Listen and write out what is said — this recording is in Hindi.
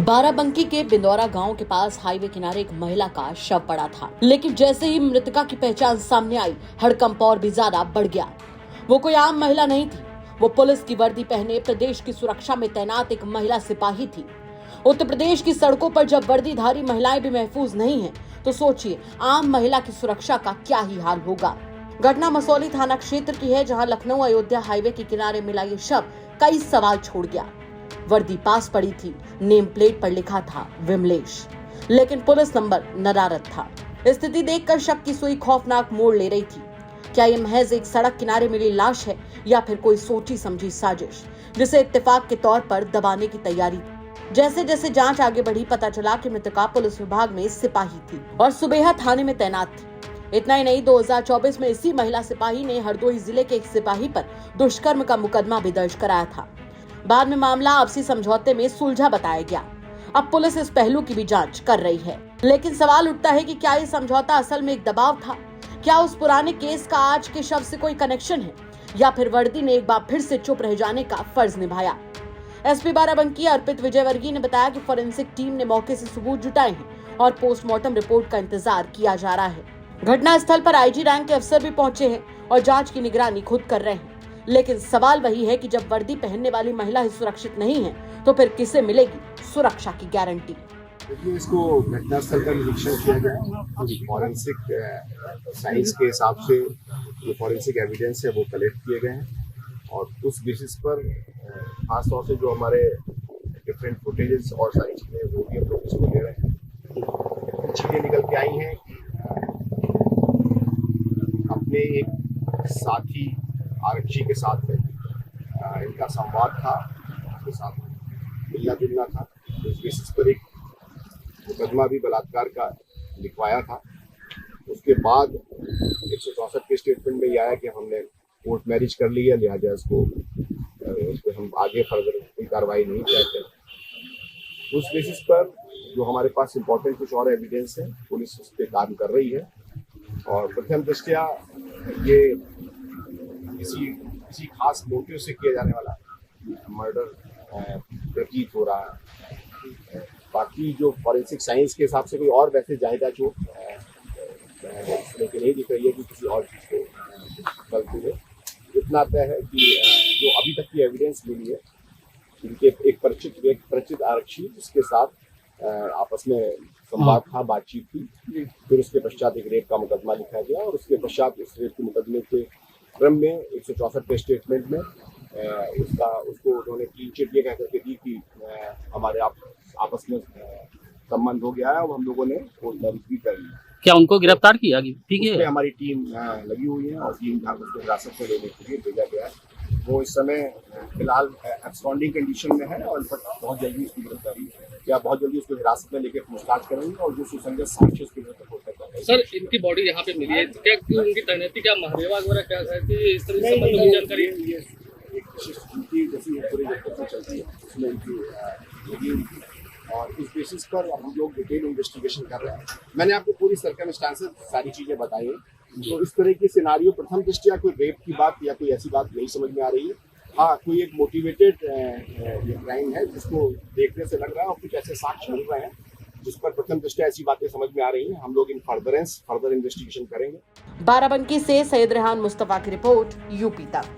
बाराबंकी के बिंदौरा गांव के पास हाईवे किनारे एक महिला का शव पड़ा था, लेकिन जैसे ही मृतका की पहचान सामने आई, हड़कंप और भी ज्यादा बढ़ गया। वो कोई आम महिला नहीं थी, वो पुलिस की वर्दी पहने प्रदेश की सुरक्षा में तैनात एक महिला सिपाही थी। उत्तर प्रदेश की सड़कों पर जब वर्दीधारी महिलाएं भी महफूज नहीं हैं, तो सोचिए आम महिला की सुरक्षा का क्या ही हाल होगा। घटना मसौली थाना क्षेत्र की है, जहां लखनऊ अयोध्या हाईवे के किनारे मिला ये शव कई सवाल छोड़ गया। वर्दी पास पड़ी थी, नेम प्लेट पर लिखा था विमलेश, लेकिन पुलिस नंबर नदारद था। स्थिति देखकर शक की सुई खौफनाक मोड़ ले रही थी। क्या ये महज एक सड़क किनारे मिली लाश है या फिर कोई सोची समझी साजिश, जिसे इत्तेफाक के तौर पर दबाने की तैयारी थी। जैसे जैसे जांच आगे बढ़ी, पता चला कि मृतका पुलिस विभाग में सिपाही थी और सुबेहा थाने में तैनात थी। इतना ही नहीं, 2024 में इसी महिला सिपाही ने हरदोई जिले के एक सिपाही पर दुष्कर्म का मुकदमा भी दर्ज कराया था। बाद में मामला आपसी समझौते में सुलझा बताया गया। अब पुलिस इस पहलू की भी जांच कर रही है, लेकिन सवाल उठता है कि क्या ये समझौता असल में एक दबाव था? क्या उस पुराने केस का आज के शव से कोई कनेक्शन है, या फिर वर्दी ने एक बार फिर से चुप रह जाने का फर्ज निभाया? एसपी बाराबंकी अर्पित विजयवर्गीय ने बताया कि फोरेंसिक टीम ने मौके से सबूत जुटाए हैं और पोस्टमार्टम रिपोर्ट का इंतजार किया जा रहा है। घटनास्थल पर आईजी रैंक के अफसर भी पहुंचे हैं और जांच की निगरानी खुद कर रहे हैं। लेकिन सवाल वही है कि जब वर्दी पहनने वाली महिला ही सुरक्षित नहीं है, तो फिर किसे मिलेगी सुरक्षा की गारंटी? इसको घटनास्थल का निरीक्षण किया गया। फॉरेंसिक साइंस के हिसाब से जो फॉरेंसिक एविडेंस है वो कलेक्ट किए गए हैं और उस बेसिस पर खास तौर से जो हमारे डिफरेंट फुटेजेस और सारी चीज़ें वो भी हम लोग इसको ले रहे हैं। चीज़ें निकल के आई हैं कि अपने एक साथी आरक्षी के साथ में इनका संवाद था, उसके साथ मिलना जुलना था। उस बेसिस पर एक मुकदमा भी बलात्कार का लिखवाया था। उसके बाद 164 के स्टेटमेंट में यह आया कि हमने कोर्ट मैरिज कर ली है, लिहाजा उस पर हम आगे फर्दर कोई कार्रवाई नहीं करते। उस बेसिस पर जो हमारे पास इम्पोर्टेंट कुछ और एविडेंस है, पुलिस उस पर काम कर रही है और प्रथम दृष्टया ये किसी खास मोटिव से किया जाने वाला मर्डर प्रतीत हो रहा है। बाकी जो फॉरेंसिक साइंस के हिसाब से कोई और वैसे जायदा चोट लेकिन नहीं दिख रही है कि किसी और चीज़ को गलती है। इतना तय है कि जो अभी तक की एविडेंस मिली है, इनके एक परिचित आरक्षी जिसके साथ आपस में संवाद था, बातचीत थी। फिर उसके पश्चात एक रेप का मुकदमा लिखा गया और उसके पश्चात इस रेप के मुकदमे के क्रम में 164 के स्टेटमेंट में उसको उन्होंने क्लीन चिट ये कहकर के दी कि हमारे आपस में संबंध हो गया है और हम लोगों ने कोर्ट मैरिज भी कर ली। क्या उनको गिरफ्तार किया? ठीक है, हमारी टीम लगी हुई है और टीम उसको हिरासत में लेने के लिए भेजा गया है। वो इस समय फिलहाल एब्सकॉन्डिंग कंडीशन में है और बहुत जल्दी उसकी गिरफ्तारी या बहुत जल्दी उसको हिरासत में लेकर पूछताछ करेंगे और जो सुसंगत साक्ष्य उसके लिए सपोर्ट करता है। सर, इनकी बॉडी यहाँ पे मिली है, क्या उनकी तैनाती क्या महरेवा वगैरह क्या है कि इस तरह से मतलब जानकारी ये एक विशिष्ट उनकी जैसी पूरी घटना चलती है उसमें इनकी लगी हुई थी और इस बेसिस पर हम लोग डिटेल इन्वेस्टिगेशन कर रहे हैं। मैंने आपको पूरी सर्कमस्टांसेस सारी चीज़ें बताई हैं। तो इस तरह की सिनारियो प्रथम दृष्टया कोई रेप की बात या कोई ऐसी बात नहीं समझ में आ रही है। हाँ, कोई एक मोटिवेटेड क्राइम है जिसको देखने से लग रहा है और कुछ ऐसे साक्ष्य मिल रहे हैं जिस पर प्रथम दृष्टया ऐसी बातें समझ में आ रही हैं। हम लोग इन फर्दर इन्वेस्टिगेशन करेंगे। बाराबंकी से सैयद रेहान मुस्तफा की रिपोर्ट, यूपी तक।